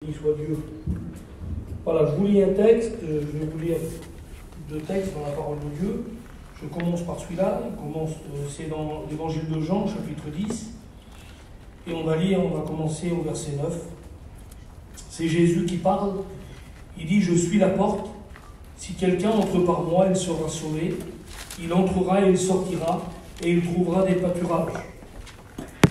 Béni soit Dieu. Voilà, je vous lis un texte, je vais vous lire deux textes dans la parole de Dieu. Je commence par celui-là, c'est dans l'évangile de Jean, chapitre 10. Et on va commencer au verset 9. C'est Jésus qui parle. Il dit « Je suis la porte. Si quelqu'un entre par moi, il sera sauvé. Il entrera et il sortira, et il trouvera des pâturages. »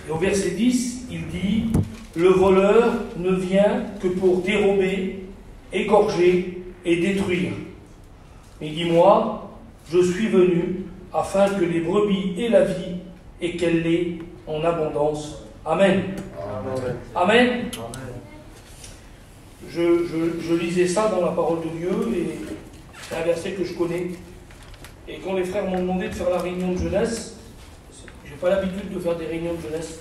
Et au verset 10, il dit « Le voleur ne vient que pour dérober, égorger et détruire. Mais dis-moi, je suis venu afin que les brebis aient la vie et qu'elle l'ait en abondance. Amen. » Amen. Amen. Amen. Je lisais ça dans la parole de Dieu et c'est un verset que je connais. Et quand les frères m'ont demandé de faire la réunion de jeunesse, je n'ai pas l'habitude de faire des réunions de jeunesse.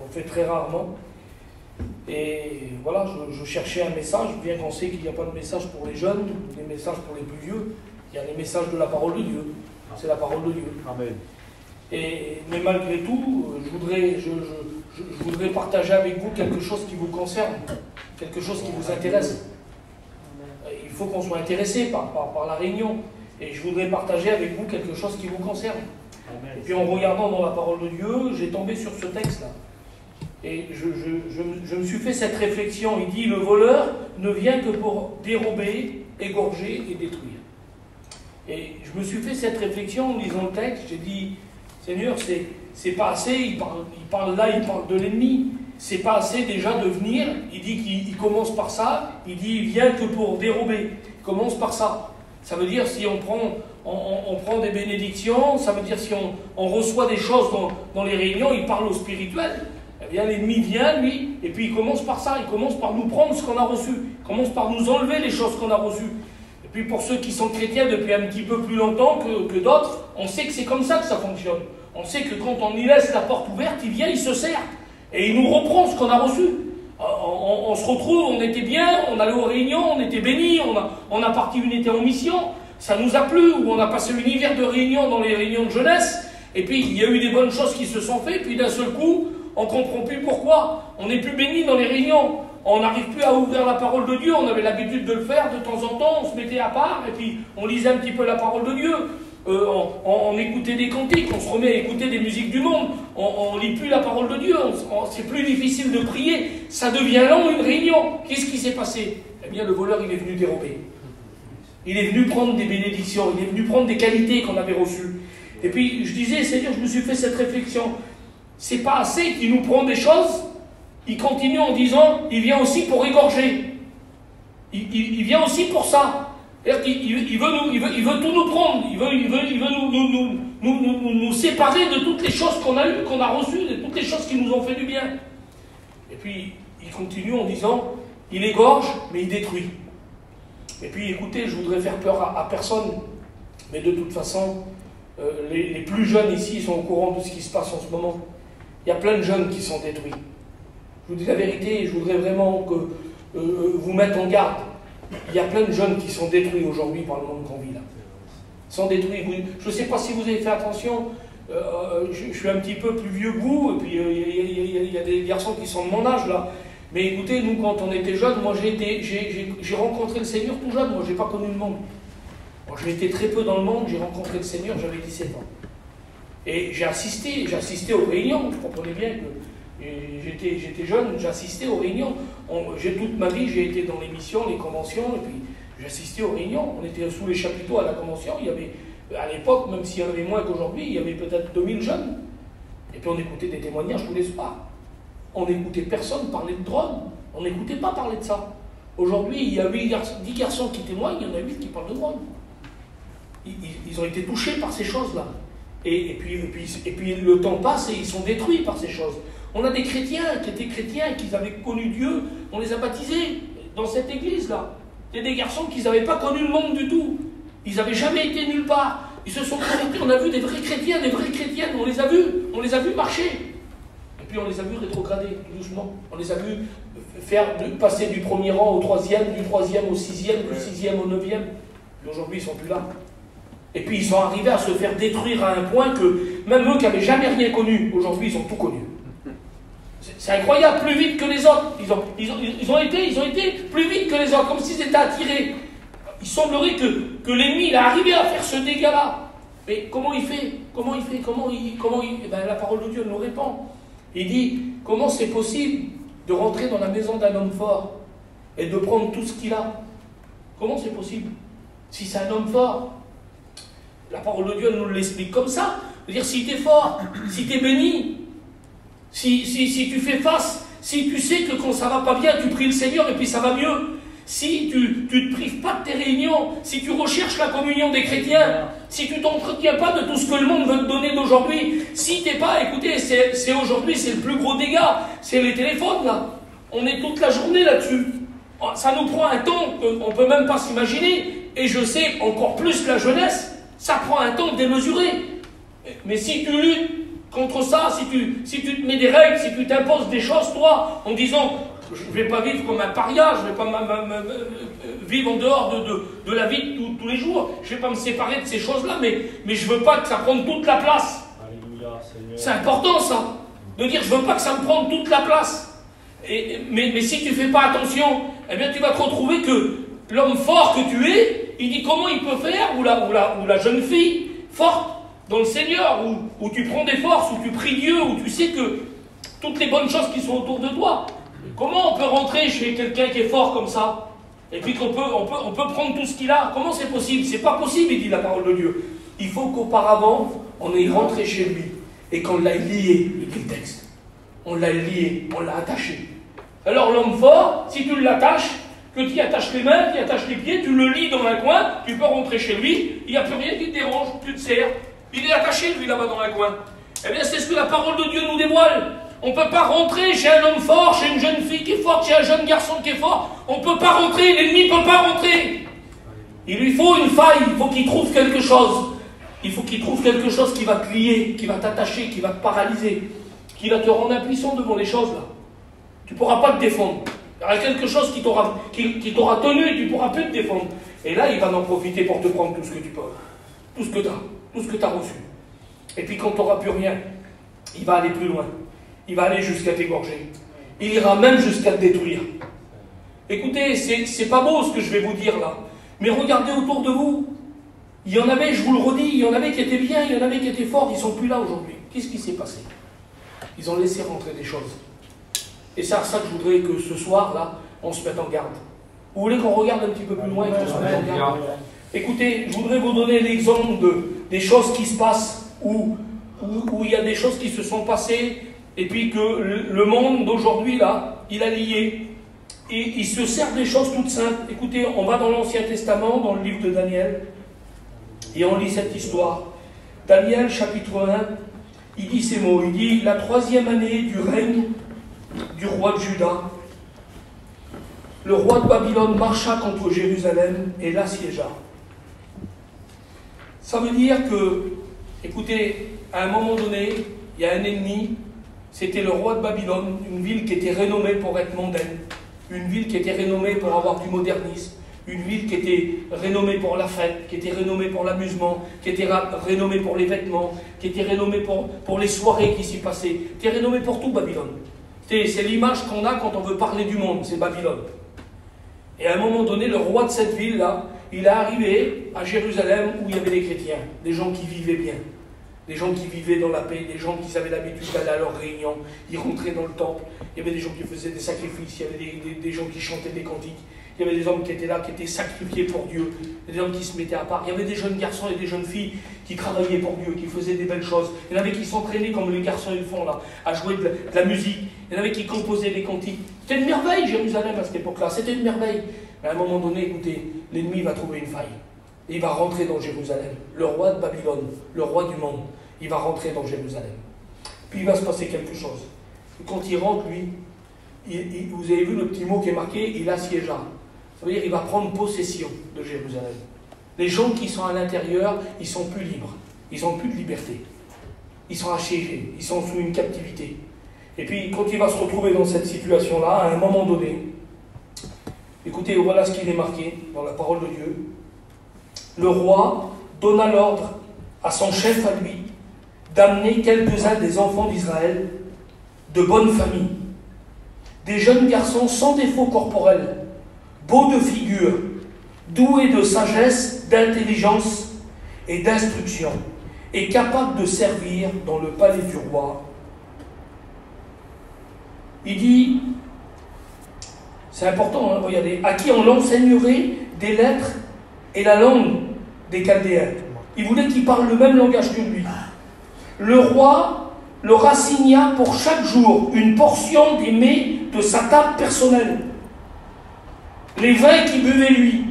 On fait très rarement. Et voilà, je cherchais un message, bien qu'on sait qu'il n'y a pas de message pour les jeunes, des messages pour les plus vieux. Il y a les messages de la parole de Dieu. C'est la parole de Dieu. Amen. Mais malgré tout, je voudrais partager avec vous quelque chose qui vous concerne, quelque chose qui vous intéresse. Il faut qu'on soit intéressé par la réunion. Et je voudrais partager avec vous quelque chose qui vous concerne. Amen. Et puis en regardant dans la parole de Dieu, j'ai tombé sur ce texte-là. Et je me suis fait cette réflexion. Il dit, le voleur ne vient que pour dérober, égorger et détruire. Et je me suis fait cette réflexion en lisant le texte. J'ai dit, Seigneur, c'est pas assez. Il parle de l'ennemi. C'est pas assez déjà de venir. Il dit qu'il commence par ça. Il dit, il vient que pour dérober. Il commence par ça. Ça veut dire si on prend des bénédictions, ça veut dire si on reçoit des choses dans les réunions, il parle au spirituel. Eh bien, l'ennemi vient, lui, et puis il commence par ça, il commence par nous prendre ce qu'on a reçu, il commence par nous enlever les choses qu'on a reçues. Et puis pour ceux qui sont chrétiens depuis un petit peu plus longtemps que d'autres, on sait que c'est comme ça que ça fonctionne. On sait que quand on y laisse la porte ouverte, il vient, il se sert, et il nous reprend ce qu'on a reçu. On se retrouve, on était bien, on allait aux réunions, on était bénis, on a parti une été en mission, ça nous a plu, ou on a passé un hiver de réunions dans les réunions de jeunesse, et puis il y a eu des bonnes choses qui se sont faites, puis d'un seul coup, on ne comprend plus pourquoi, on n'est plus bénis dans les réunions, on n'arrive plus à ouvrir la parole de Dieu, on avait l'habitude de le faire de temps en temps, on se mettait à part, et puis on lisait un petit peu la parole de Dieu, on écoutait des cantiques, on se remet à écouter des musiques du monde, on lit plus la parole de Dieu, c'est plus difficile de prier, ça devient long une réunion. Qu'est-ce qui s'est passé? Eh bien le voleur il est venu dérober. Il est venu prendre des bénédictions, il est venu prendre des qualités qu'on avait reçues. Et puis je disais, Seigneur, je me suis fait cette réflexion, c'est pas assez qu'il nous prend des choses, il continue en disant, il vient aussi pour égorger. Il vient aussi pour ça. C'est-à-dire qu'il veut tout nous prendre, il veut nous séparer de toutes les choses qu'on a eues, qu'on a reçues, de toutes les choses qui nous ont fait du bien. Et puis, il continue en disant, il égorge, mais il détruit. Et puis, écoutez, je voudrais faire peur à personne, mais de toute façon, les plus jeunes ici sont au courant de ce qui se passe en ce moment. Il y a plein de jeunes qui sont détruits. Je vous dis la vérité, je voudrais vraiment que vous mettre en garde. Il y a plein de jeunes qui sont détruits aujourd'hui par le monde qu'on vit là. Ils sont détruits. Je ne sais pas si vous avez fait attention, je suis un petit peu plus vieux que vous, et puis il y a des garçons qui sont de mon âge là. Mais écoutez, nous quand on était jeunes, moi j'ai rencontré le Seigneur tout jeune, moi j'ai pas connu le monde. Moi j'ai été très peu dans le monde, j'ai rencontré le Seigneur, j'avais 17 ans. Et j'ai assisté aux réunions, vous comprenez bien que j'étais jeune, j'assistais aux réunions. Toute ma vie, j'ai été dans les missions, les conventions, et puis j'assistais aux réunions. On était sous les chapiteaux à la convention. Il y avait, à l'époque, même s'il y en avait moins qu'aujourd'hui, il y avait peut-être 2000 jeunes. Et puis on écoutait des témoignages tous les soirs. On n'écoutait personne parler de drogue. On n'écoutait pas parler de ça. Aujourd'hui, il y a 10 garçons qui témoignent, il y en a 8 qui parlent de drogue. Ils ont été touchés par ces choses-là. Et puis le temps passe et ils sont détruits par ces choses. On a des chrétiens qui étaient chrétiens, qui avaient connu Dieu, on les a baptisés dans cette église-là. Il y a des garçons qui n'avaient pas connu le monde du tout. Ils n'avaient jamais été nulle part. Ils se sont convertis, on a vu des vrais chrétiens, des vraies chrétiennes, on les a vus marcher. Et puis on les a vus rétrograder, doucement. On les a vus passer du premier rang au troisième, du troisième au sixième, du sixième au neuvième. Et aujourd'hui, ils ne sont plus là. Et puis ils sont arrivés à se faire détruire à un point que même eux qui n'avaient jamais rien connu, aujourd'hui ils ont tout connu. C'est incroyable, plus vite que les autres. Ils ont été plus vite que les autres, comme s'ils étaient attirés. Il semblerait que l'ennemi il est arrivé à faire ce dégât-là. Mais comment il fait? Eh ben, la parole de Dieu nous répond. Il dit, comment c'est possible de rentrer dans la maison d'un homme fort et de prendre tout ce qu'il a? Comment c'est possible? Si c'est un homme fort, la parole de Dieu nous l'explique comme ça. C'est-à-dire, si tu es fort, si tu es béni, si tu fais face, si tu sais que quand ça va pas bien, tu pries le Seigneur et puis ça va mieux. Si tu ne te prives pas de tes réunions, si tu recherches la communion des chrétiens, si tu ne t'entretiens pas de tout ce que le monde veut te donner d'aujourd'hui, si tu n'es pas, écoutez, c'est aujourd'hui, c'est le plus gros dégât, c'est les téléphones là. On est toute la journée là-dessus. Ça nous prend un temps qu'on ne peut même pas s'imaginer. Et je sais, encore plus la jeunesse, ça prend un temps démesuré. Mais si tu luttes contre ça, si tu te mets des règles, si tu t'imposes des choses, toi, en disant... Je ne vais pas vivre comme un paria, je ne vais pas vivre en dehors de la vie de tous les jours. Je ne vais pas me séparer de ces choses-là, mais je ne veux pas que ça prenne toute la place. Alléluia, Seigneur. C'est important ça, de dire je ne veux pas que ça me prenne toute la place. Mais si tu ne fais pas attention, eh bien tu vas te retrouver que l'homme fort que tu es, il dit comment il peut faire, ou la jeune fille forte dans le Seigneur, où tu prends des forces, où tu pries Dieu, où tu sais que toutes les bonnes choses qui sont autour de toi. Comment on peut rentrer chez quelqu'un qui est fort comme ça? Et puis qu'on peut prendre tout ce qu'il a? Comment c'est possible? C'est pas possible, il dit la parole de Dieu. Il faut qu'auparavant, on ait rentré chez lui et qu'on l'ait lié, il dit le texte. On l'a lié, on l'a attaché. Alors l'homme fort, si tu l'attaches, que tu y attaches les mains, tu y attaches les pieds, tu le lies dans un coin, tu peux rentrer chez lui, il n'y a plus rien qui te dérange, tu te sers. Il est attaché, lui, là-bas dans un coin. Eh bien, c'est ce que la parole de Dieu nous dévoile. On ne peut pas rentrer chez un homme fort, chez une jeune fille qui est forte, chez un jeune garçon qui est fort. On ne peut pas rentrer, l'ennemi ne peut pas rentrer. Il lui faut une faille, il faut qu'il trouve quelque chose. Il faut qu'il trouve quelque chose qui va te lier, qui va t'attacher, qui va te paralyser, qui va te rendre impuissant devant les choses là. Tu ne pourras pas te défendre. Il y aura quelque chose qui t'aura tenu et tu ne pourras plus te défendre. Et là, il va en profiter pour te prendre tout ce que tu peux, tout ce que tu as reçu. Et puis quand tu n'auras plus rien, il va aller plus loin. Il va aller jusqu'à t'égorger. Il ira même jusqu'à te détruire. Écoutez, c'est pas beau ce que je vais vous dire là. Mais regardez autour de vous. Il y en avait, je vous le redis, il y en avait qui étaient bien, il y en avait qui étaient forts, ils ne sont plus là aujourd'hui. Qu'est-ce qui s'est passé? Ils ont laissé rentrer des choses. Et c'est à ça que je voudrais que ce soir là, on se mette en garde. Vous voulez qu'on regarde un petit peu plus loin et qu'on se mette en garde? Écoutez, je voudrais vous donner l'exemple des choses qui se passent, où il y a des choses qui se sont passées, et puis que le monde d'aujourd'hui, là, il a lié. Et il se sert des choses toutes simples. Écoutez, on va dans l'Ancien Testament, dans le livre de Daniel, et on lit cette histoire. Daniel, chapitre 1, il dit ces mots. Il dit, la 3e année du règne du roi de Juda, le roi de Babylone marcha contre Jérusalem et l'assiégea. Ça veut dire que, écoutez, à un moment donné, il y a un ennemi. C'était le roi de Babylone, une ville qui était renommée pour être mondaine, une ville qui était renommée pour avoir du modernisme, une ville qui était renommée pour la fête, qui était renommée pour l'amusement, qui était renommée pour les vêtements, qui était renommée pour les soirées qui s'y passaient, qui était renommée pour tout Babylone. C'est l'image qu'on a quand on veut parler du monde, c'est Babylone. Et à un moment donné, le roi de cette ville-là, il est arrivé à Jérusalem où il y avait des chrétiens, des gens qui vivaient bien. Des gens qui vivaient dans la paix, des gens qui avaient l'habitude d'aller à leurs réunions, ils rentraient dans le temple, il y avait des gens qui faisaient des sacrifices, il y avait des gens qui chantaient des cantiques, il y avait des hommes qui étaient là, qui étaient sacrifiés pour Dieu, des hommes qui se mettaient à part, il y avait des jeunes garçons et des jeunes filles qui travaillaient pour Dieu, qui faisaient des belles choses, il y en avait qui s'entraînaient comme les garçons ils font là, à jouer de la musique, il y en avait qui composaient des cantiques. C'était une merveille Jérusalem à cette époque-là, c'était une merveille. Mais à un moment donné, écoutez, l'ennemi va trouver une faille, et il va rentrer dans Jérusalem, le roi de Babylone, le roi du monde. Il va rentrer dans Jérusalem. Puis il va se passer quelque chose. Et quand il rentre, lui, vous avez vu le petit mot qui est marqué, il assiégea. Ça veut dire qu'il va prendre possession de Jérusalem. Les gens qui sont à l'intérieur, ils sont plus libres. Ils n'ont plus de liberté. Ils sont assiégés. Ils sont sous une captivité. Et puis, quand il va se retrouver dans cette situation-là, à un moment donné, écoutez, voilà ce qu'il est marqué dans la parole de Dieu. Le roi donna l'ordre à son chef à lui, d'amener quelques-uns des enfants d'Israël de bonne famille, des jeunes garçons sans défaut corporel, beaux de figure, doués de sagesse, d'intelligence et d'instruction, et capables de servir dans le palais du roi. Il dit, c'est important, hein, regardez, à qui on l'enseignerait des lettres et la langue des Chaldéens. Il voulait qu'ils parlent le même langage que lui. Le roi leur assigna pour chaque jour une portion des mets de sa table personnelle, les vins qu'il buvait lui,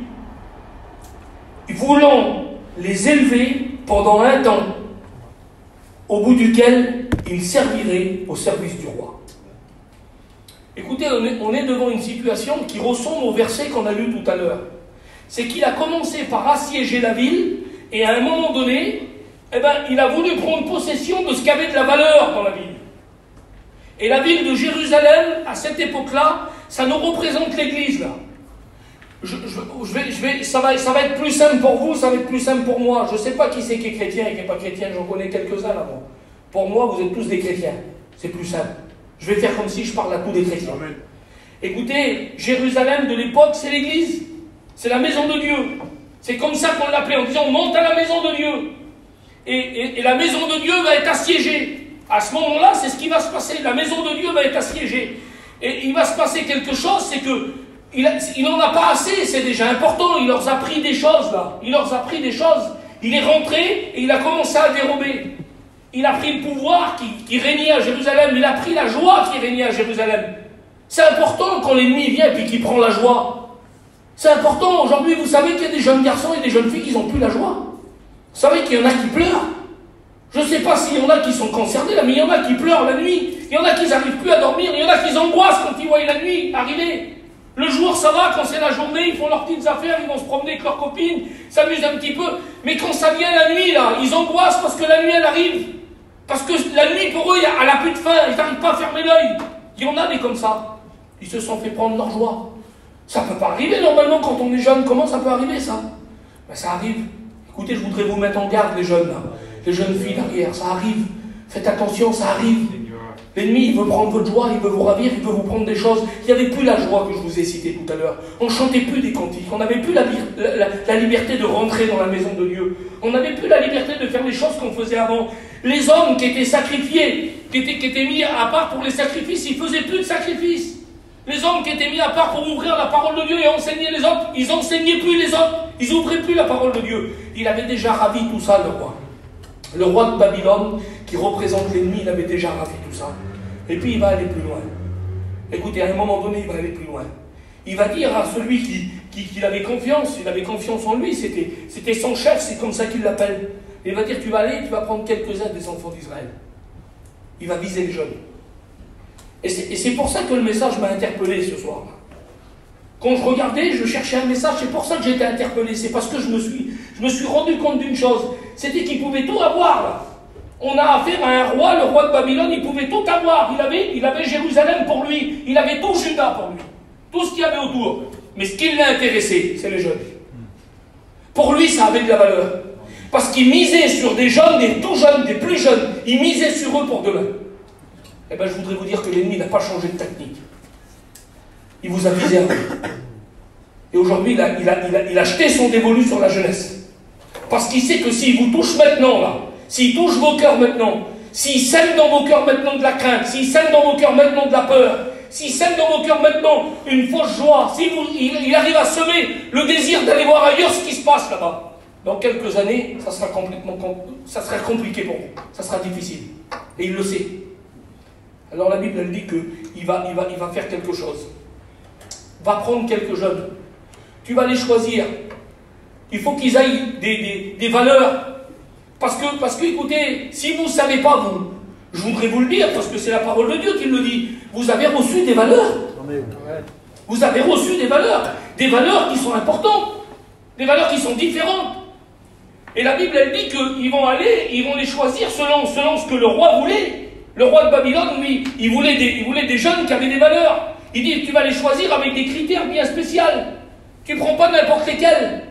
voulant les élever pendant un temps, au bout duquel il servirait au service du roi. Écoutez, on est devant une situation qui ressemble au verset qu'on a lu tout à l'heure. C'est qu'il a commencé par assiéger la ville, et à un moment donné, il a voulu prendre possession de ce qui avait de la valeur dans la ville. Et la ville de Jérusalem, à cette époque-là, ça nous représente l'Église, là. Ça va être plus simple pour vous, ça va être plus simple pour moi. Je ne sais pas qui c'est qui est chrétien et qui n'est pas chrétien, j'en connais quelques-uns là. Bon. Pour moi, vous êtes tous des chrétiens. C'est plus simple. Je vais faire comme si je parle à tous des chrétiens. Amen. Écoutez, Jérusalem de l'époque, c'est l'Église. C'est la maison de Dieu. C'est comme ça qu'on l'appelait, en disant, monte à la maison de Dieu. Et la maison de Dieu va être assiégée. À ce moment-là, c'est ce qui va se passer. La maison de Dieu va être assiégée. Et il va se passer quelque chose, c'est que il n'en a pas assez, c'est déjà important. Il leur a pris des choses, là. Il leur a pris des choses. Il est rentré et il a commencé à dérober. Il a pris le pouvoir qui régnait à Jérusalem. Il a pris la joie qui régnait à Jérusalem. C'est important quand l'ennemi vient et qu'il prend la joie. C'est important. Aujourd'hui, vous savez qu'il y a des jeunes garçons et des jeunes filles qui n'ont plus la joie. Vous savez qu'il y en a qui pleurent. Je ne sais pas s'il y en a qui sont concernés, là, mais il y en a qui pleurent la nuit. Il y en a qui n'arrivent plus à dormir. Il y en a qui angoissent quand ils voient la nuit arriver. Le jour, ça va, quand c'est la journée, ils font leurs petites affaires, ils vont se promener avec leurs copines, s'amusent un petit peu. Mais quand ça vient la nuit, là, ils angoissent parce que la nuit, elle arrive. Parce que la nuit, pour eux, elle n'a plus de faim, ils n'arrivent pas à fermer l'œil. Il y en a des comme ça. Ils se sont fait prendre leur joie. Ça ne peut pas arriver, normalement, quand on est jeune. Comment ça peut arriver, ça? Ben, ça arrive. Écoutez, je voudrais vous mettre en garde, les jeunes, là. Les jeunes filles derrière, ça arrive. Faites attention, ça arrive. L'ennemi, il veut prendre votre joie, il veut vous ravir, il veut vous prendre des choses. Il n'y avait plus la joie que je vous ai citée tout à l'heure. On ne chantait plus des cantiques. On n'avait plus la liberté de rentrer dans la maison de Dieu. On n'avait plus la liberté de faire les choses qu'on faisait avant. Les hommes qui étaient sacrifiés, qui étaient mis à part pour les sacrifices, ils ne faisaient plus de sacrifices. Les hommes qui étaient mis à part pour ouvrir la parole de Dieu et enseigner les autres, ils n'enseignaient plus les autres. Ils n'ouvraient plus la parole de Dieu. Il avait déjà ravi tout ça, le roi. Le roi de Babylone, qui représente l'ennemi, il avait déjà ravi tout ça. Et puis il va aller plus loin. Écoutez, à un moment donné, il va aller plus loin. Il va dire à celui qui avait confiance, il avait confiance en lui, c'était son chef, c'est comme ça qu'il l'appelle. Il va dire, tu vas aller, tu vas prendre quelques-uns des enfants d'Israël. Il va viser les jeunes. Et c'est pour ça que le message m'a interpellé ce soir. Quand je regardais, je cherchais un message, c'est pour ça que j'ai été interpellé. C'est parce que je me suis rendu compte d'une chose, c'était qu'il pouvait tout avoir là. On a affaire à un roi, le roi de Babylone, il pouvait tout avoir. Il avait Jérusalem pour lui, il avait tout Juda pour lui, tout ce qu'il y avait autour. Mais ce qui l'a intéressé, c'est les jeunes. Pour lui, ça avait de la valeur. Parce qu'il misait sur des jeunes, des tout jeunes, des plus jeunes. Il misait sur eux pour demain. Eh bien, je voudrais vous dire que l'ennemi n'a pas changé de technique. Il vous a visé à vous. Et aujourd'hui, il a jeté son dévolu sur la jeunesse. Parce qu'il sait que s'il vous touche maintenant, là, s'il touche vos cœurs maintenant, s'il sème dans vos cœurs maintenant de la crainte, s'il sème dans vos cœurs maintenant de la peur, s'il sème dans vos cœurs maintenant une fausse joie, il arrive à semer le désir d'aller voir ailleurs ce qui se passe là-bas, dans quelques années, ça sera compliqué pour vous, ça sera difficile. Et il le sait. Alors la Bible, elle dit qu'il va faire quelque chose. Va prendre quelques jeunes. Tu vas les choisir. Il faut qu'ils aillent des valeurs. Parce que, écoutez, si vous ne savez pas, je voudrais vous le dire, parce que c'est la parole de Dieu qui le dit, vous avez reçu des valeurs. Vous avez reçu des valeurs qui sont importantes, des valeurs qui sont différentes. Et la Bible, elle dit qu'ils vont aller, ils vont les choisir selon ce que le roi voulait. Le roi de Babylone, lui, il voulait des jeunes qui avaient des valeurs. Il dit, tu vas les choisir avec des critères bien spéciaux. Tu ne prends pas n'importe lesquels.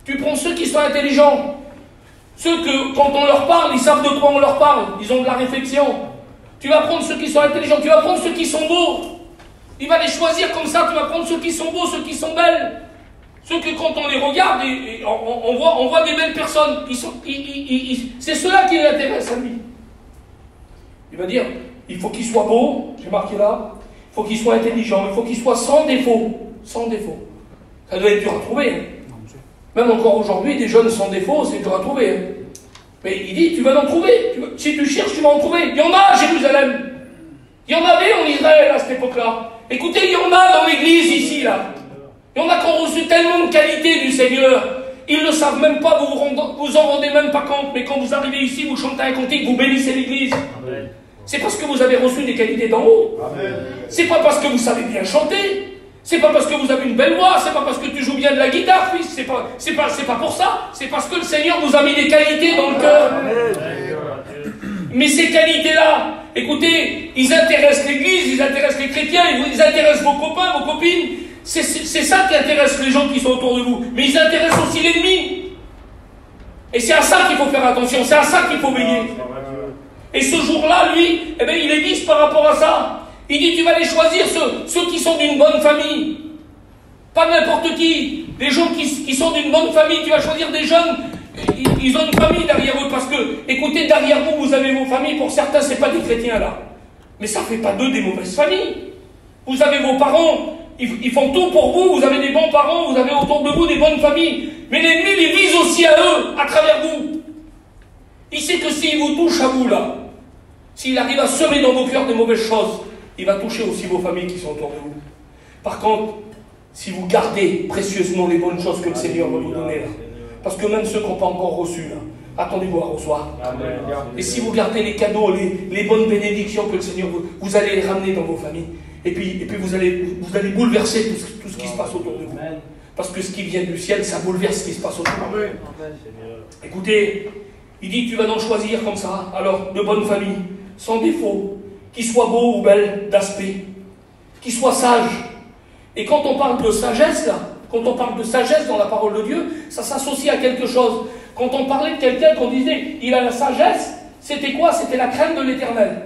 Tu prends ceux qui sont intelligents. Ceux que, quand on leur parle, ils savent de quoi on leur parle. Ils ont de la réflexion. Tu vas prendre ceux qui sont intelligents. Tu vas prendre ceux qui sont beaux. Il va les choisir comme ça, tu vas prendre ceux qui sont beaux, ceux qui sont belles. Ceux que quand on les regarde, on voit des belles personnes. C'est ceux-là qui l'intéressent à lui. Il va dire, il faut qu'il soit beau, j'ai marqué là, il faut qu'il soit intelligent, il faut qu'il soit sans défaut. Sans défaut. Ça doit être dur à trouver. Hein. Même encore aujourd'hui, des jeunes sans défaut, c'est dur à trouver. Hein. Mais il dit, tu vas en trouver. Si tu cherches, tu vas en trouver. Il y en a à Jérusalem. Il y en avait en Israël à cette époque-là. Écoutez, il y en a dans l'église ici, là. Il y en a qui ont reçu tellement de qualité du Seigneur. Ils ne le savent même pas, vous en rendez même pas compte. Mais quand vous arrivez ici, vous chantez un cantique, vous bénissez l'église. C'est parce que vous avez reçu des qualités d'en haut. C'est pas parce que vous savez bien chanter. C'est pas parce que vous avez une belle voix, c'est pas parce que tu joues bien de la guitare, fils, c'est pas pour ça, c'est parce que le Seigneur vous a mis des qualités dans le cœur. Mais ces qualités-là, écoutez, ils intéressent l'Église, ils intéressent les chrétiens, ils intéressent vos copains, vos copines, c'est ça qui intéresse les gens qui sont autour de vous, mais ils intéressent aussi l'ennemi. Et c'est à ça qu'il faut faire attention, c'est à ça qu'il faut veiller. Et ce jour-là, lui, eh bien, il est vise par rapport à ça. Il dit, tu vas les choisir, ceux qui sont d'une bonne famille. Pas n'importe qui. Des gens qui sont d'une bonne famille. Tu vas choisir des jeunes, ils ont une famille derrière eux. Parce que, écoutez, derrière vous, vous avez vos familles. Pour certains, ce n'est pas des chrétiens, là. Mais ça ne fait pas d'eux des mauvaises familles. Vous avez vos parents, ils font tout pour vous. Vous avez des bons parents, vous avez autour de vous des bonnes familles. Mais l'ennemi, il vise aussi à eux, à travers vous. Il sait que s'il vous touche à vous, là, s'il arrive à semer dans vos cœurs des mauvaises choses, il va toucher aussi vos familles qui sont autour de vous. Par contre, si vous gardez précieusement les bonnes choses que le Seigneur va vous donner, là, parce que même ceux qui n'ont pas encore reçu, là, attendez-vous à recevoir. Et si vous gardez les cadeaux, les bonnes bénédictions que le Seigneur vous allez les ramener dans vos familles. Et puis vous allez bouleverser tout ce qui se passe autour de vous. Parce que ce qui vient du ciel, ça bouleverse ce qui se passe autour de vous. Écoutez, il dit, tu vas en choisir comme ça, alors, de bonne famille, sans défaut, qui soit beau ou belle d'aspect, qui soit sage. Et quand on parle de sagesse, là, quand on parle de sagesse dans la parole de Dieu, ça s'associe à quelque chose. Quand on parlait de quelqu'un qu'on disait, il a la sagesse, c'était quoi? C'était la crainte de l'Éternel.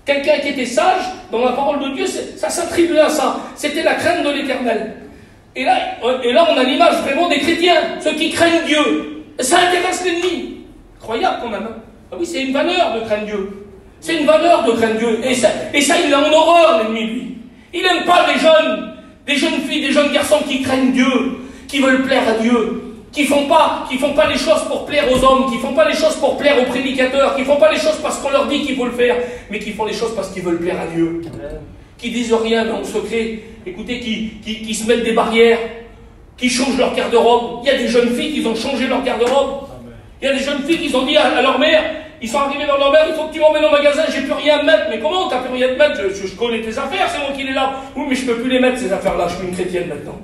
Quelqu'un qui était sage, dans la parole de Dieu, ça s'attribuait à ça. C'était la crainte de l'Éternel. Et là, on a l'image vraiment des chrétiens, ceux qui craignent Dieu. Et ça intéresse l'ennemi. Incroyable quand même. Ah oui, c'est une valeur de craindre Dieu. C'est une valeur de craindre Dieu. Et ça, il a en horreur, l'ennemi, lui. Il n'aime pas des jeunes filles, des jeunes garçons qui craignent Dieu, qui veulent plaire à Dieu, qui font pas les choses pour plaire aux hommes, qui font pas les choses pour plaire aux prédicateurs, qui font pas les choses parce qu'on leur dit qu'il faut le faire, mais qui font les choses parce qu'ils veulent plaire à Dieu. Qui disent rien dans le secret. Écoutez, qui se mettent des barrières, qui changent leur garde-robe. Il y a des jeunes filles qui ont changé leur garde-robe. Il y a des jeunes filles qui ont dit à leur mère, ils sont arrivés vers leur mère, il faut que tu m'emmènes au magasin, j'ai plus rien à mettre. Mais comment t'as plus rien à mettre? Je connais tes affaires, c'est moi qui les lave. Oui, mais je peux plus les mettre ces affaires-là, je suis une chrétienne maintenant.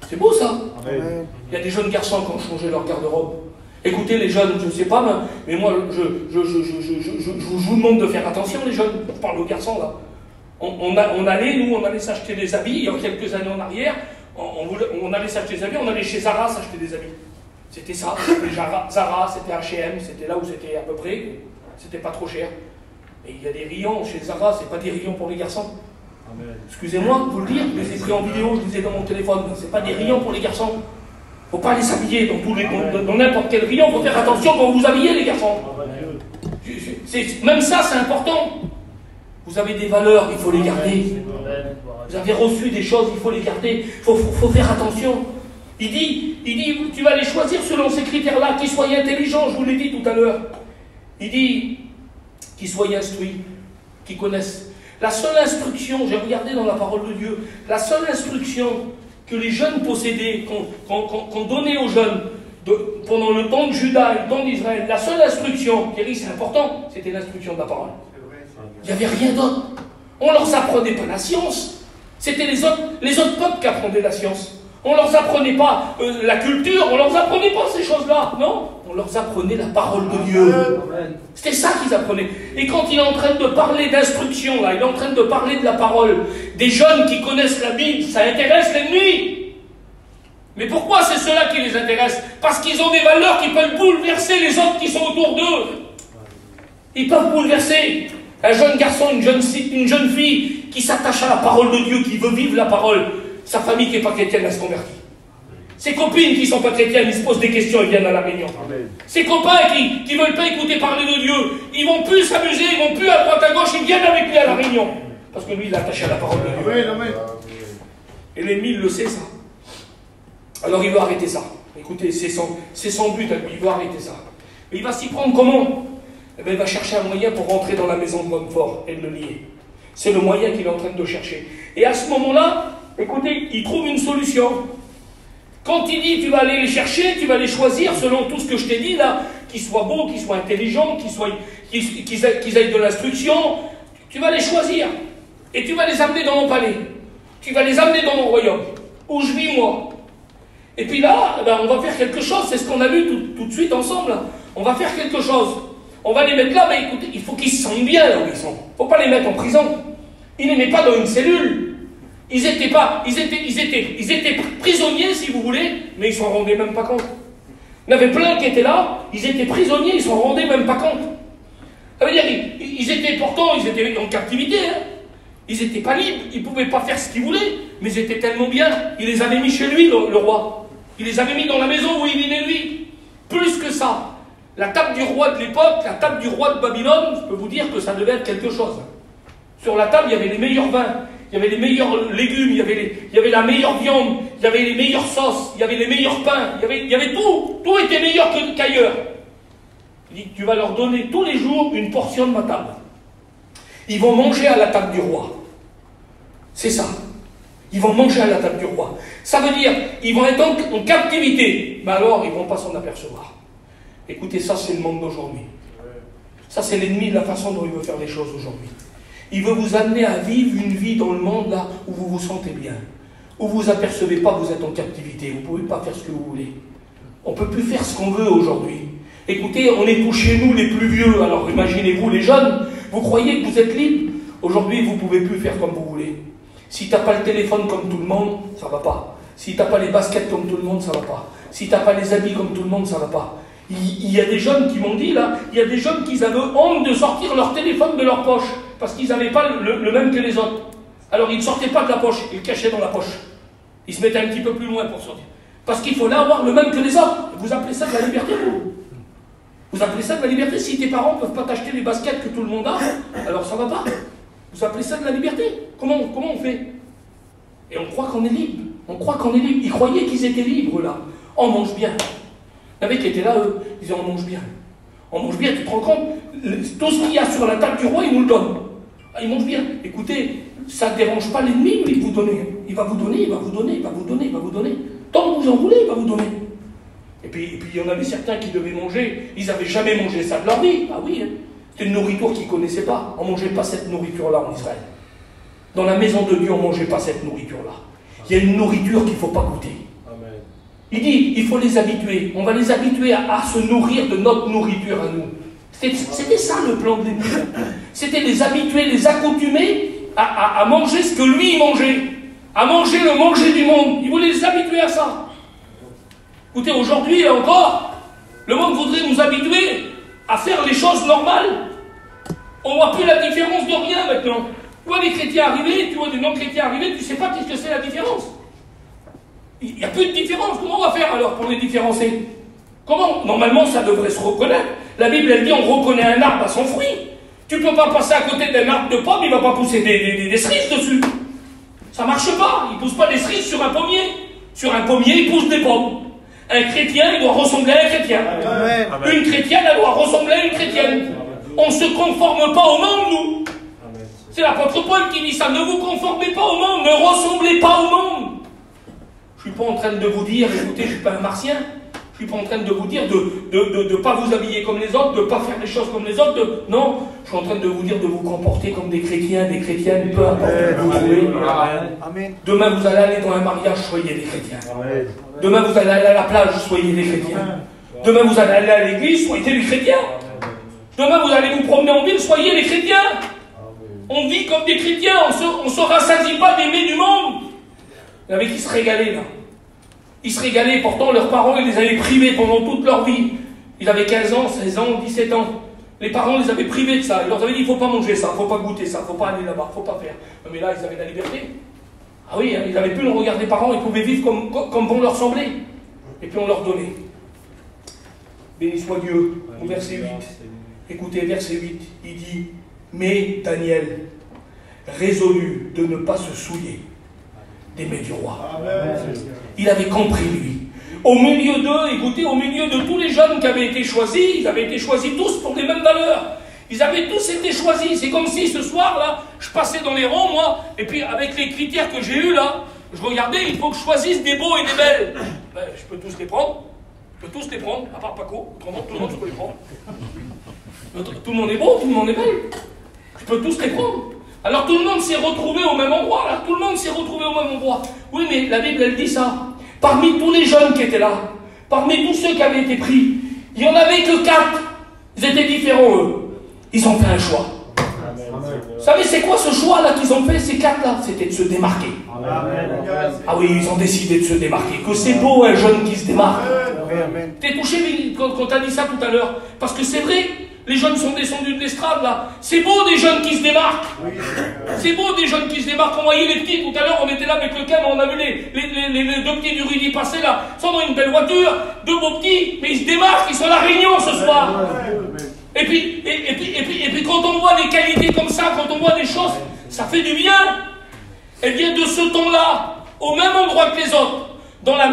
C'est beau ça. Il y a des jeunes garçons qui ont changé leur garde-robe. Écoutez les jeunes, je ne sais pas, mais moi je vous demande de faire attention les jeunes, je parle aux garçons là. On allait s'acheter des habits, il y a quelques années en arrière, on allait s'acheter des habits, on allait chez Zara s'acheter des habits. C'était ça, c'était Zara, c'était H&M, c'était là où c'était à peu près, c'était pas trop cher. Et il y a des rayons chez Zara, c'est pas des rayons pour les garçons. Excusez-moi de vous le dire, je les ai pris en vidéo, je les ai dans mon téléphone, c'est pas des rayons pour les garçons. Faut pas les s'habiller dans n'importe quel rayon, faut faire attention quand vous vous habillez les garçons. Même ça c'est important. Vous avez des valeurs, il faut les garder. Vous avez reçu des choses, il faut les garder. Faut faire attention. Il dit, tu vas les choisir selon ces critères-là, qu'ils soient intelligents, je vous l'ai dit tout à l'heure. Il dit, qu'ils soient instruits, qu'ils connaissent. La seule instruction, j'ai regardé dans la parole de Dieu, la seule instruction que les jeunes possédaient, qu'on donnait aux jeunes, pendant le temps de Juda et le temps d'Israël, la seule instruction, Thierry, c'est important, c'était l'instruction de la parole. Il n'y avait rien d'autre. On ne leur apprenait pas la science. C'était les autres peuples qui apprenaient la science. On ne leur apprenait pas la culture, on ne leur apprenait pas ces choses-là. Non, on leur apprenait la parole de Dieu. C'était ça qu'ils apprenaient. Et quand il est en train de parler d'instruction, là, il est en train de parler de la parole, des jeunes qui connaissent la Bible, ça intéresse l'ennemi. Mais pourquoi c'est ceux-là qui les intéressent? Parce qu'ils ont des valeurs qui peuvent bouleverser les autres qui sont autour d'eux. Ils peuvent bouleverser. Un jeune garçon, une jeune fille qui s'attache à la parole de Dieu, qui veut vivre la parole, sa famille qui n'est pas chrétienne, elle se convertit. Ses copines qui ne sont pas chrétiennes, ils se posent des questions et viennent à la réunion. Amen. Ses copains qui ne veulent pas écouter parler de Dieu, ils ne vont plus s'amuser, ils ne vont plus à droite à gauche, ils viennent avec lui à la réunion. Parce que lui, il est attaché à la parole de Dieu. Amen. Amen. Et l'ennemi, il le sait, ça. Alors il veut arrêter ça. Écoutez, c'est son but, il veut arrêter ça. Mais il va s'y prendre comment? Eh bien, il va chercher un moyen pour rentrer dans la maison de l'homme fort et le lier. C'est le moyen qu'il est en train de chercher. Et à ce moment-là, écoutez, il trouve une solution. Quand il dit, tu vas aller les chercher, tu vas les choisir selon tout ce que je t'ai dit là, qu'ils soient beaux, qu'ils soient intelligents, qu'ils aient de l'instruction, tu vas les choisir. Et tu vas les amener dans mon palais. Tu vas les amener dans mon royaume, où je vis moi. Et puis là, ben, on va faire quelque chose, c'est ce qu'on a vu tout de suite ensemble. On va faire quelque chose. On va les mettre là, mais écoutez, il faut qu'ils se sentent bien là où ils sont. Il ne faut pas les mettre en prison. Ils n'étaient pas dans une cellule. Ils étaient prisonniers, si vous voulez, mais ils ne s'en rendaient même pas compte. Il y en avait plein qui étaient là, ils étaient prisonniers, ils ne s'en rendaient même pas compte. Ça veut dire, ils étaient en captivité, hein. Ils n'étaient pas libres, ils ne pouvaient pas faire ce qu'ils voulaient, mais ils étaient tellement bien, il les avait mis chez lui, le roi. Il les avait mis dans la maison où il vivait lui. Plus que ça, la table du roi de l'époque, la table du roi de Babylone, je peux vous dire que ça devait être quelque chose. Sur la table, il y avait les meilleurs vins, il y avait les meilleurs légumes, il y avait la meilleure viande, il y avait les meilleures sauces, il y avait les meilleurs pains, il y avait tout. Tout était meilleur qu'ailleurs. Il dit, tu vas leur donner tous les jours une portion de ma table. Ils vont manger à la table du roi. C'est ça. Ils vont manger à la table du roi. Ça veut dire, ils vont être en captivité. Mais alors, ils ne vont pas s'en apercevoir. Écoutez, ça, c'est le monde d'aujourd'hui. Ça, c'est l'ennemi de la façon dont il veut faire les choses aujourd'hui. Il veut vous amener à vivre une vie dans le monde là où vous vous sentez bien. Où vous vous apercevez pas que vous êtes en captivité. Vous ne pouvez pas faire ce que vous voulez. On ne peut plus faire ce qu'on veut aujourd'hui. Écoutez, on est tous chez nous les plus vieux. Alors imaginez-vous les jeunes. Vous croyez que vous êtes libre? Aujourd'hui, vous ne pouvez plus faire comme vous voulez. Si tu n'as pas le téléphone comme tout le monde, ça ne va pas. Si tu n'as pas les baskets comme tout le monde, ça ne va pas. Si tu n'as pas les habits comme tout le monde, ça ne va pas. Il y a des jeunes qui m'ont dit là, il y a des jeunes qui avaient honte de sortir leur téléphone de leur poche parce qu'ils n'avaient pas le même que les autres. Alors ils ne sortaient pas de la poche, ils le cachaient dans la poche. Ils se mettaient un petit peu plus loin pour sortir. Parce qu'il faut là avoir le même que les autres. Vous appelez ça de la liberté, vous? Vous appelez ça de la liberté? Si tes parents ne peuvent pas t'acheter les baskets que tout le monde a, alors ça ne va pas. Vous appelez ça de la liberté? Comment on fait? Et on croit qu'on est libre. On croit qu'on est libre. Ils croyaient qu'ils étaient libres là. On mange bien. Il y avait qui étaient là, eux, ils disaient on mange bien. On mange bien, tu te rends compte? Tout ce qu'il y a sur la table du roi, il nous le donne. Ah, il mange bien. Écoutez, ça ne dérange pas l'ennemi, lui, de vous donner. Il va vous donner, il va vous donner, il va vous donner, il va vous donner. Tant que vous en voulez, il va vous donner. Et puis il y en avait certains qui devaient manger, ils n'avaient jamais mangé ça de leur vie. Ah oui, hein. C'était une nourriture qu'ils ne connaissaient pas. On ne mangeait pas cette nourriture-là en Israël. Dans la maison de Dieu, on ne mangeait pas cette nourriture-là. Il y a une nourriture qu'il ne faut pas goûter. Amen. Il dit, il faut les habituer. On va les habituer à se nourrir de notre nourriture à nous. C'était ça le plan de l'ennemi. C'était les habituer, les accoutumer à manger ce que lui mangeait. À manger le manger du monde. Il voulait les habituer à ça. Écoutez, aujourd'hui encore, le monde voudrait nous habituer à faire les choses normales. On ne voit plus la différence de rien maintenant. Tu vois des chrétiens arriver, tu vois des non-chrétiens arriver, tu ne sais pas qu'est-ce que c'est la différence. Il n'y a plus de différence. Comment on va faire alors pour les différencier? Comment? Normalement, ça devrait se reconnaître. La Bible, elle dit on reconnaît un arbre à son fruit. Tu ne peux pas passer à côté d'un arbre de pomme, il ne va pas pousser des cerises dessus. Ça ne marche pas. Il ne pousse pas des cerises sur un pommier. Sur un pommier, il pousse des pommes. Un chrétien, il doit ressembler à un chrétien. Amen. Une chrétienne, elle doit ressembler à une chrétienne. On ne se conforme pas au monde, nous. C'est l'apôtre Paul qui dit ça. Ne vous conformez pas au monde, ne ressemblez pas au monde. Je ne suis pas en train de vous dire, écoutez, je ne suis pas un martien. Je ne suis pas en train de vous dire de ne pas vous habiller comme les autres, de ne pas faire les choses comme les autres. Non, je suis en train de vous dire de vous comporter comme des chrétiens, des chrétiennes, peu importe où vous trouvez. Demain, vous allez aller dans un mariage, soyez des chrétiens. Amen. Demain, vous allez aller à la plage, soyez des chrétiens. Demain, vous allez aller à l'église, soyez des chrétiens. Demain, vous allez vous promener en ville, soyez des chrétiens. On vit comme des chrétiens, on ne se rassasie pas des mets du monde. Il y en avait qui se régalaient là. Ils se régalaient, pourtant leurs parents, ils les avaient privés pendant toute leur vie. Ils avaient 15 ans, 16 ans, 17 ans. Les parents les avaient privés de ça. Ils leur avaient dit, il ne faut pas manger ça, il ne faut pas goûter ça, il ne faut pas aller là-bas, il ne faut pas faire. Mais là, ils avaient la liberté. Ah oui, hein, ils n'avaient plus le regard des parents, ils pouvaient vivre comme bon leur semblait. Et puis on leur donnait. Béni soit Dieu, au verset 8. Écoutez, verset 8, il dit, mais Daniel résolut de ne pas se souiller des mets du roi. Amen. Il avait compris, lui. Au milieu d'eux, écoutez, au milieu de tous les jeunes qui avaient été choisis, ils avaient été choisis tous pour les mêmes valeurs. Ils avaient tous été choisis. C'est comme si ce soir-là, je passais dans les rangs, moi, et puis avec les critères que j'ai eus là, je regardais, il faut que je choisisse des beaux et des belles. Ben, je peux tous les prendre. Je peux tous les prendre, à part Paco. Autrement, tout le monde, je peux les prendre. Tout le monde est beau, tout le monde est belle. Je peux tous les prendre. Alors tout le monde s'est retrouvé au même endroit. Là. Tout le monde s'est retrouvé au même endroit. Oui, mais la Bible, elle dit ça. Parmi tous les jeunes qui étaient là, parmi tous ceux qui avaient été pris, il n'y en avait que 4. Ils étaient différents, eux. Ils ont fait un choix. Amen. Vous savez, c'est quoi ce choix-là qu'ils ont fait, ces 4-là? C'était de se démarquer. Amen. Ah oui, ils ont décidé de se démarquer. Que c'est beau, un jeune qui se démarque. T'es touché quand t'as dit ça tout à l'heure. Parce que c'est vrai. Les jeunes sont descendus de l'estrade, là. C'est beau des jeunes qui se démarquent. C'est beau des jeunes qui se démarquent. On voyait les petits, tout à l'heure, on était là avec le cam, on a vu les 2 petits du Rudy passer là. Ils sont dans une belle voiture, 2 beaux petits, mais ils se démarquent, ils sont à la Réunion ce soir. Et puis quand on voit des qualités comme ça, quand on voit des choses, ça fait du bien. Et bien de ce temps-là, au même endroit que les autres, dans la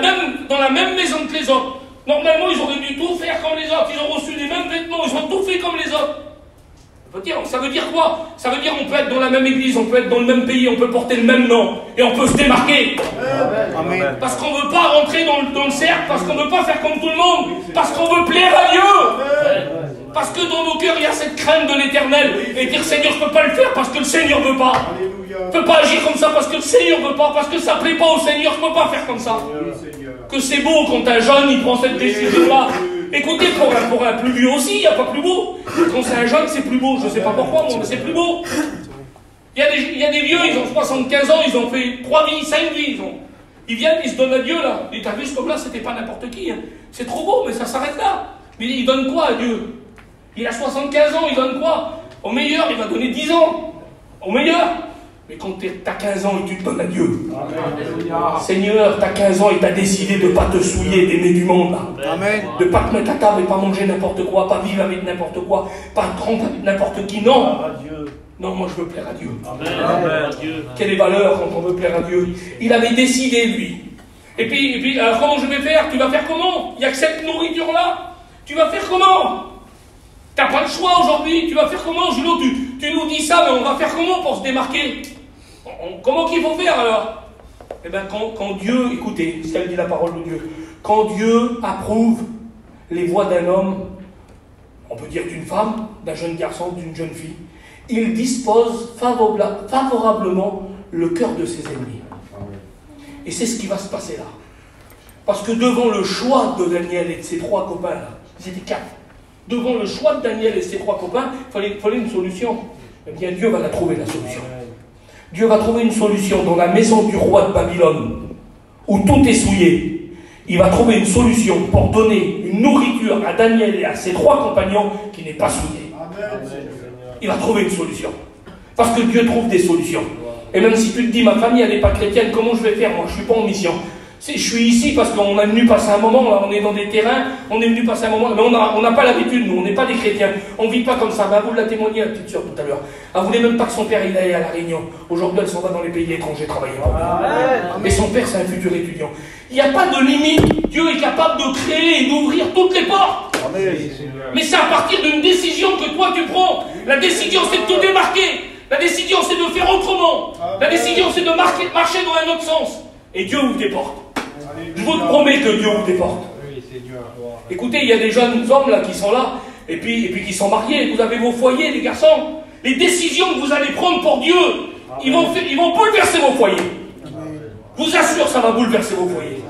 même maison que les autres, normalement, ils auraient dû tout faire comme les autres. Ils ont reçu les mêmes vêtements. Ils ont tout fait comme les autres. Ça veut dire quoi? Ça veut dire qu'on peut être dans la même église, on peut être dans le même pays, on peut porter le même nom. Et on peut se démarquer. Amen. Parce qu'on ne veut pas rentrer dans le cercle, parce qu'on ne veut pas faire comme tout le monde. Parce qu'on veut plaire à Dieu. Parce que dans nos cœurs, il y a cette crainte de l'éternel. Et dire, Seigneur, je ne peux pas le faire parce que le Seigneur ne veut pas. Je ne peux pas agir comme ça parce que le Seigneur ne veut pas. Parce que ça ne plaît pas au Seigneur, je ne peux pas faire comme ça. Que c'est beau quand un jeune il prend cette décision-là. Écoutez, pour un plus vieux aussi, il n'y a pas plus beau. Quand c'est un jeune, c'est plus beau. Je ne sais pas pourquoi, mais c'est plus beau. Il y a des vieux, ils ont 75 ans, ils ont fait 3 vies, 5 vies. Ils viennent, ils se donnent à Dieu là. Et t'as vu ce homme-là, c'était pas n'importe qui. Hein. C'est trop beau, mais ça s'arrête là. Mais il donne quoi à Dieu? Il a 75 ans, il donne quoi? Au meilleur, il va donner 10 ans. Au meilleur. Mais quand tu as 15 ans et tu te donnes à Dieu, Amen. Seigneur, tu as 15 ans et tu as décidé de ne pas te souiller d'aimer du monde. Là. Amen. De ne pas te mettre à table et pas manger n'importe quoi, pas vivre avec n'importe quoi, pas te tromper avec n'importe qui. Non. Non, moi je veux plaire à Dieu. Amen. Amen. Quelle est valeur quand on veut plaire à Dieu? Il avait décidé, lui. Et puis alors comment je vais faire? Tu vas faire comment? Il n'y a que cette nourriture-là. Tu vas faire comment? Tu n'as pas le choix aujourd'hui. Tu vas faire comment, Julot? Tu nous dis ça, mais on va faire comment pour se démarquer? Comment qu'il faut faire alors? Eh bien, quand Dieu, écoutez ce qu'elle dit la parole de Dieu, quand Dieu approuve les voies d'un homme, on peut dire d'une femme, d'un jeune garçon, d'une jeune fille, il dispose favorablement le cœur de ses ennemis. Et c'est ce qui va se passer là. Parce que devant le choix de Daniel et de ses 3 copains, là, ils étaient 4. Devant le choix de Daniel et ses 3 copains, il fallait une solution. Eh bien, Dieu va la trouver, la solution. Dieu va trouver une solution dans la maison du roi de Babylone, où tout est souillé. Il va trouver une solution pour donner une nourriture à Daniel et à ses 3 compagnons qui n'est pas souillée. Il va trouver une solution. Parce que Dieu trouve des solutions. Et même si tu te dis, ma famille, elle n'est pas chrétienne, comment je vais faire? Moi, je ne suis pas en mission. Je suis ici parce qu'on est venu passer un moment, là, on est dans des terrains, on est venu passer un moment, mais on n'a pas l'habitude, nous, on n'est pas des chrétiens, on ne vit pas comme ça. Ben, vous l'a témoigné, la petite soeur, tout à l'heure. Elle ne voulait même pas que son père il aille à La Réunion. Aujourd'hui, elle s'en va dans les pays étrangers travailler. Mais son père, c'est un futur étudiant. Il n'y a pas de limite. Dieu est capable de créer et d'ouvrir toutes les portes. Mais c'est à partir d'une décision que toi tu prends. La décision, c'est de te démarquer. La décision, c'est de faire autrement. La décision, c'est de marcher dans un autre sens. Et Dieu ouvre des portes. Je vous promets que Dieu ouvre des portes. Écoutez, il y a des jeunes hommes là qui sont là, et puis qui sont mariés. Vous avez vos foyers, les garçons. Les décisions que vous allez prendre pour Dieu, ils vont bouleverser vos foyers. Je vous assure, ça va bouleverser vos foyers.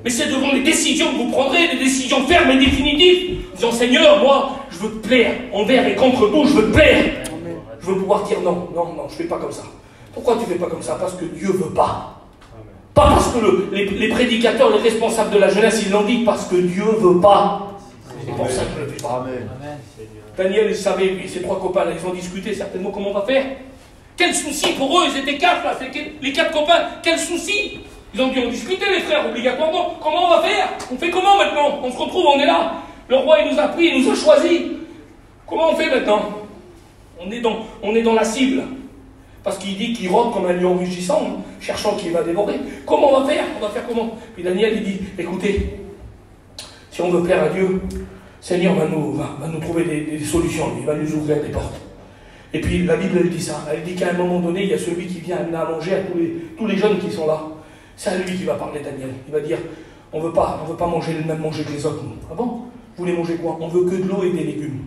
Mais c'est devant les décisions que vous prendrez, des décisions fermes et définitives. Disant, Seigneur, moi, je veux te plaire. Envers et contre tout, je veux te plaire. Je veux pouvoir dire non, je ne fais pas comme ça. Pourquoi tu ne fais pas comme ça? Parce que Dieu ne veut pas. Pas parce que les prédicateurs, les responsables de la jeunesse, ils l'ont dit, parce que Dieu ne veut pas. C'est pour ça que je ne le fais pas. Amen. Daniel, il savait, et ses 3 copains, là, ils ont discuté certainement comment on va faire. Quel souci pour eux, ils étaient 4 là, les 4 copains, quel souci. Ils ont dû en discuter les frères, obligatoirement. Comment on va faire? On fait comment maintenant? On se retrouve, on est là. Le roi, il nous a pris, il nous a choisis. Comment on fait maintenant? On est dans la cible. Parce qu'il dit qu'il rôde comme un lion rugissant, hein, cherchant qui va dévorer. Comment on va faire? On va faire comment? Puis Daniel, il dit, écoutez, si on veut plaire à Dieu, Seigneur va nous trouver des solutions, il va nous ouvrir des portes. Et puis la Bible, elle dit ça. Elle dit qu'à un moment donné, il y a celui qui vient amener à manger à tous les jeunes qui sont là. C'est à lui qui va parler, Daniel. Il va dire, on veut pas manger le même manger que les autres. Ah bon? Vous voulez manger quoi? On veut que de l'eau et des légumes.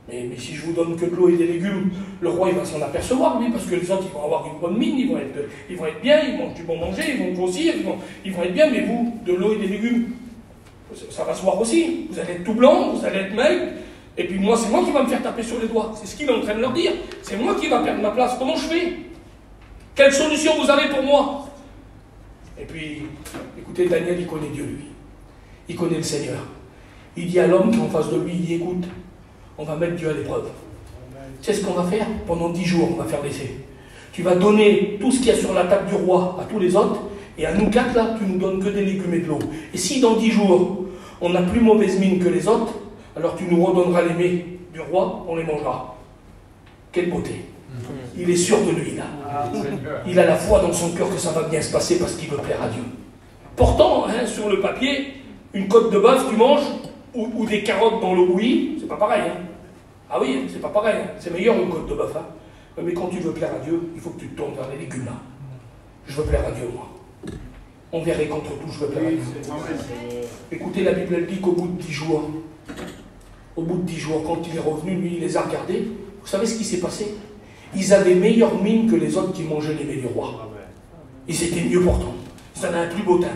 Mais si je vous donne que de l'eau et des légumes, le roi il va s'en apercevoir, lui, parce que les autres ils vont avoir une bonne mine, ils vont être bien, ils mangent du bon manger, ils vont grossir, ils vont être bien, mais vous, de l'eau et des légumes, ça va se voir aussi. Vous allez être tout blanc, vous allez être maigre, et puis moi, c'est moi qui va me faire taper sur les doigts. C'est ce qu'il est en train de leur dire. C'est moi qui va perdre ma place. Comment je fais? Quelle solution vous avez pour moi? Et puis, écoutez, Daniel, il connaît Dieu, lui. Il connaît le Seigneur. Il dit à l'homme qui est en face de lui, il dit, écoute, on va mettre Dieu à l'épreuve. Tu sais ce qu'on va faire? Pendant 10 jours, on va faire l'essai. Tu vas donner tout ce qu'il y a sur la table du roi à tous les autres, et à nous 4 là, tu nous donnes que des légumes et de l'eau. Et si dans 10 jours, on n'a plus mauvaise mine que les autres, alors tu nous redonneras les mets du roi, on les mangera. Quelle beauté! Il est sûr de lui, là. Il a la foi dans son cœur que ça va bien se passer parce qu'il veut plaire à Dieu. Pourtant, hein, sur le papier, une côte de bœuf, tu manges, ou des carottes dans le bouilli, c'est pas pareil. Hein. Ah oui, c'est pas pareil. Hein. C'est meilleur une côte de bœuf. Hein. Mais quand tu veux plaire à Dieu, il faut que tu te tournes vers les légumes, là. Je veux plaire à Dieu, moi. On verrait contre tout, je veux plaire à Dieu. Écoutez, la Bible, elle dit qu'au bout de 10 jours, quand il est revenu, lui, il les a regardés. Vous savez ce qui s'est passé? Ils avaient meilleure mine que les autres qui mangeaient les mets du roi. Ils étaient mieux portants. Ils avaient un plus beau teint.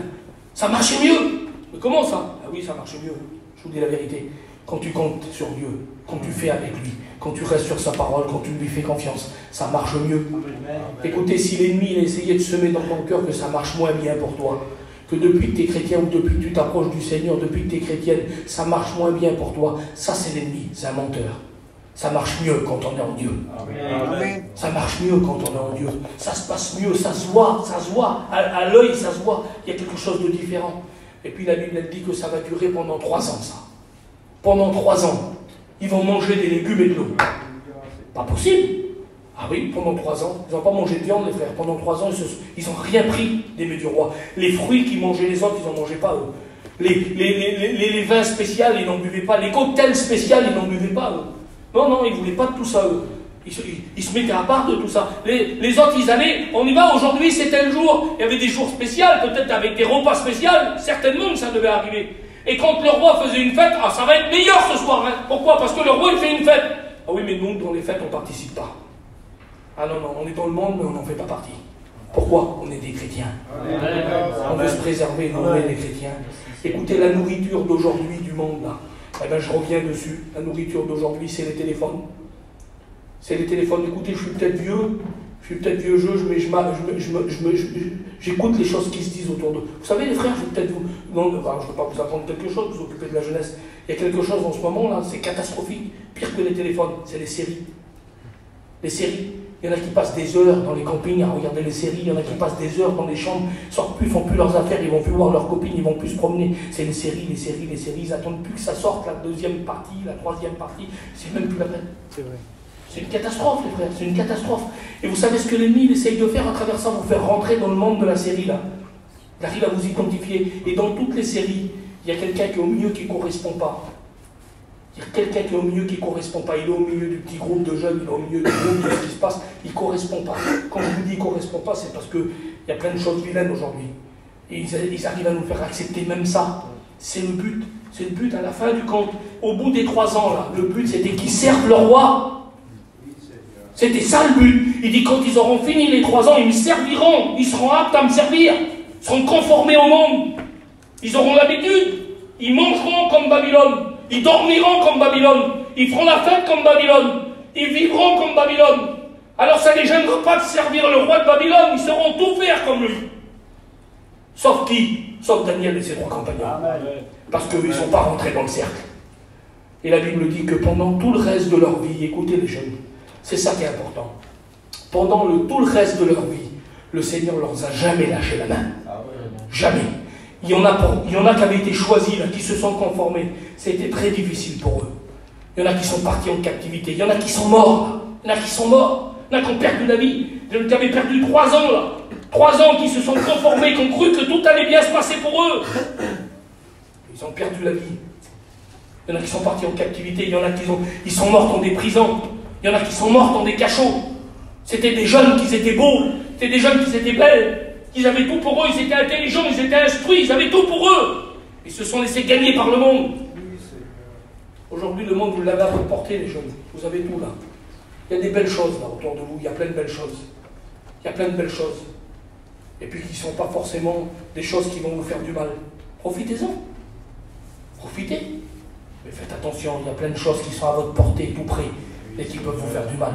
Ça marchait mieux. Mais comment ça? Ah oui, ça marchait mieux. Je vous dis la vérité. Quand tu comptes sur Dieu, quand tu fais avec lui, quand tu restes sur sa parole, quand tu lui fais confiance, ça marche mieux. Écoutez, si l'ennemi a essayé de semer dans ton cœur que ça marche moins bien pour toi, que depuis que tu es chrétien ou depuis que tu t'approches du Seigneur, depuis que tu es chrétienne, ça marche moins bien pour toi, ça c'est l'ennemi, c'est un menteur. Ça marche mieux quand on est en Dieu. Amen. Ça marche mieux quand on est en Dieu. Ça se passe mieux, ça se voit. À l'œil, ça se voit. Il y a quelque chose de différent. Et puis la Bible, elle dit que ça va durer pendant 3 ans, ça. Pendant 3 ans. Ils vont manger des légumes et de l'eau. Pas possible. Ah oui, pendant 3 ans. Ils n'ont pas mangé de viande, les frères. Pendant 3 ans, ils n'ont rien pris des mets du roi. Les fruits qu'ils mangeaient les autres, ils n'en mangeaient pas, eux. Les vins spéciaux, ils n'en buvaient pas. Les cocktails spéciaux, ils n'en buvaient pas, eux. Non, ils ne voulaient pas de tout ça, eux. Ils se mettaient à part de tout ça. Les autres, ils allaient, on y va, aujourd'hui, c'est tel jour. Il y avait des jours spéciaux, peut-être avec des repas spéciaux. Certainement que ça devait arriver. Et quand le roi faisait une fête, ça va être meilleur ce soir. Hein. Pourquoi? Parce que le roi, il fait une fête. Ah oui, mais nous, dans les fêtes, on ne participe pas. Ah non, on est dans le monde, mais on n'en fait pas partie. Pourquoi? On est des chrétiens. On veut se préserver, nous, on est des chrétiens. Écoutez, la nourriture d'aujourd'hui du monde, là. Eh bien, je reviens dessus. La nourriture d'aujourd'hui, c'est les téléphones. C'est les téléphones. Écoutez, je suis peut-être vieux jeu, mais j'écoute les choses qui se disent autour d'eux. Vous savez, les frères, je vais peut-être vous... Non, je ne veux pas vous apprendre quelque chose, vous occuper de la jeunesse. Il y a quelque chose en ce moment, là, c'est catastrophique. Pire que les téléphones, c'est les séries. Les séries. Il y en a qui passent des heures dans les campings à regarder les séries, il y en a qui passent des heures dans les chambres, ils sortent plus, ils font plus leurs affaires, ils vont plus voir leurs copines, ils vont plus se promener. C'est les séries, ils attendent plus que ça sorte, la deuxième partie, la troisième partie, c'est même plus la peine. C'est vrai. C'est une catastrophe, les frères, c'est une catastrophe. Et vous savez ce que l'ennemi essaye de faire à travers ça, vous faire rentrer dans le monde de la série, là. Il arrive à vous identifier. Et dans toutes les séries, il y a quelqu'un qui est au milieu qui ne correspond pas. Il y a quelqu'un qui est au milieu qui ne correspond pas. Il est au milieu du petit groupe de jeunes, il est au milieu du groupe de ce qui se passe. Il ne correspond pas. Quand je vous dis qu'il ne correspond pas, c'est parce qu'il y a plein de choses vilaines aujourd'hui. Et ils arrivent à nous faire accepter même ça. C'est le but. C'est le but à la fin du compte. Au bout des 3 ans, là, le but c'était qu'ils servent le roi. C'était ça le but. Il dit quand ils auront fini les 3 ans, ils me serviront. Ils seront aptes à me servir. Ils seront conformés au monde. Ils auront l'habitude. Ils mangeront comme Babylone. Ils dormiront comme Babylone. Ils feront la fête comme Babylone. Ils vivront comme Babylone. Alors ça ne les gênera pas de servir le roi de Babylone. Ils sauront tout faire comme lui. Sauf qui? Sauf Daniel et ses 3 compagnons. Parce qu'ils ne sont pas rentrés dans le cercle. Et la Bible dit que pendant tout le reste de leur vie, écoutez les jeunes, c'est ça qui est important. Pendant tout le reste de leur vie, le Seigneur ne leur a jamais lâché la main. Jamais. Il y en a qui avaient été choisis, là, qui se sont conformés. C'était très difficile pour eux. Il y en a qui sont partis en captivité. Il y en a qui sont morts. Là. Il y en a qui sont morts. Il y en a qui ont perdu la vie. Il y en a qui avaient perdu 3 ans. Là. 3 ans qui se sont conformés, qui ont cru que tout allait bien se passer pour eux. Ils ont perdu la vie. Il y en a qui sont partis en captivité. Il y en a qui sont morts dans des prisons. Il y en a qui sont morts dans des cachots. C'était des jeunes qui étaient beaux. C'était des jeunes qui étaient belles. Ils avaient tout pour eux, ils étaient intelligents, ils étaient instruits, ils avaient tout pour eux. Ils se sont laissés gagner par le monde. Aujourd'hui, le monde, vous l'avez à votre portée, les jeunes. Vous avez tout là. Il y a des belles choses là autour de vous, il y a plein de belles choses. Il y a plein de belles choses. Et puis qui ne sont pas forcément des choses qui vont vous faire du mal. Profitez-en. Profitez. Mais faites attention, il y a plein de choses qui sont à votre portée, tout près, et qui peuvent vous faire du mal.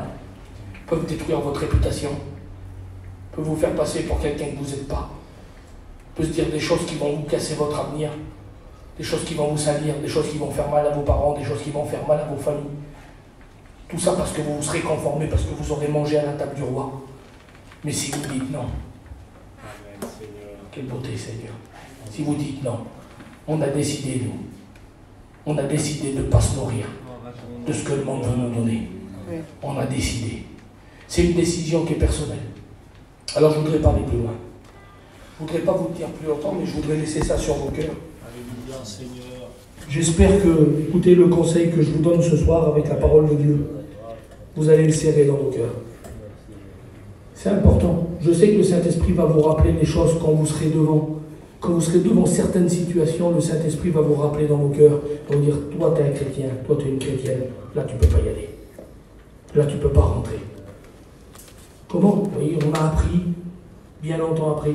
Peuvent détruire votre réputation. Peut vous faire passer pour quelqu'un que vous n'êtes pas. Peut se dire des choses qui vont vous casser votre avenir, des choses qui vont vous salir, des choses qui vont faire mal à vos parents, des choses qui vont faire mal à vos familles. Tout ça parce que vous vous serez conformés, parce que vous aurez mangé à la table du roi. Mais si vous dites non, quelle beauté Seigneur. Si vous dites non, on a décidé, nous, on a décidé de ne pas se nourrir de ce que le monde veut nous donner. On a décidé. C'est une décision qui est personnelle. Alors je ne voudrais pas aller plus loin. Je ne voudrais pas vous tenir plus longtemps, mais je voudrais laisser ça sur vos cœurs. J'espère que, écoutez le conseil que je vous donne ce soir avec la parole de Dieu, vous allez le serrer dans vos cœurs. C'est important. Je sais que le Saint-Esprit va vous rappeler les choses quand vous serez devant certaines situations, le Saint-Esprit va vous rappeler dans vos cœurs, va vous dire, toi tu es un chrétien, toi tu es une chrétienne, là tu ne peux pas y aller. Là tu ne peux pas rentrer. Comment? Vous voyez, on a appris, bien longtemps après,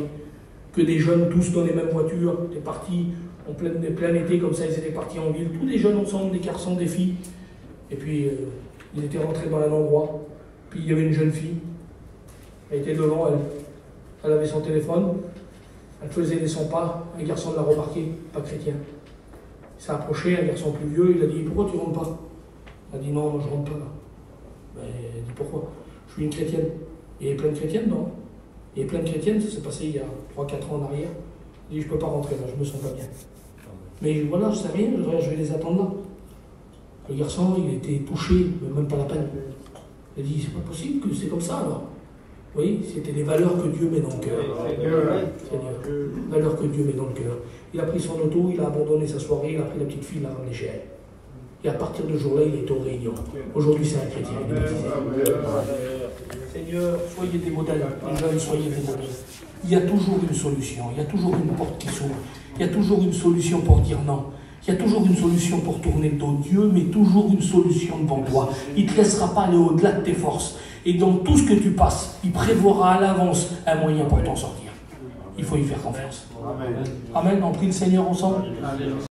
que des jeunes, tous dans les mêmes voitures, étaient partis en plein été, comme ça, ils étaient partis en ville, tous des jeunes ensemble, des garçons, des filles, et puis ils étaient rentrés dans un endroit, puis il y avait une jeune fille, elle était devant, elle avait son téléphone, elle faisait des 100 pas, un garçon l'a remarqué, pas chrétien. Il s'est approché, un garçon plus vieux, il a dit, pourquoi tu ne rentres pas? Elle a dit, non, je ne rentre pas là. Ben, elle a dit, pourquoi? Je suis une chrétienne. Il y avait plein de chrétiennes, non? Il y avait plein de chrétiennes, ça s'est passé il y a 3-4 ans en arrière. Il dit, je ne peux pas rentrer là, je me sens pas bien. Mais voilà, je ne sais rien, je vais les attendre là. Le garçon, il était touché, mais même pas la peine. Il a dit, c'est pas possible que c'est comme ça alors. Vous voyez, c'était des valeurs que Dieu met dans le cœur. Seigneur, valeurs que Dieu met dans le cœur. Il a pris son auto, il a abandonné sa soirée, il a pris la petite fille, il l'a ramenée chez elle. Et à partir de ce jour-là, il est au Réunion. Aujourd'hui, c'est un chrétien. Seigneur, soyez des modèles. Les jeunes, soyez des modèles. Il y a toujours une solution. Il y a toujours une porte qui s'ouvre. Il y a toujours une solution pour dire non. Il y a toujours une solution pour tourner le dos. Dieu met toujours une solution devant toi. Il ne te laissera pas aller au-delà de tes forces. Et dans tout ce que tu passes, il prévoira à l'avance un moyen pour t'en sortir. Il faut y faire confiance. Amen. On prie le Seigneur ensemble.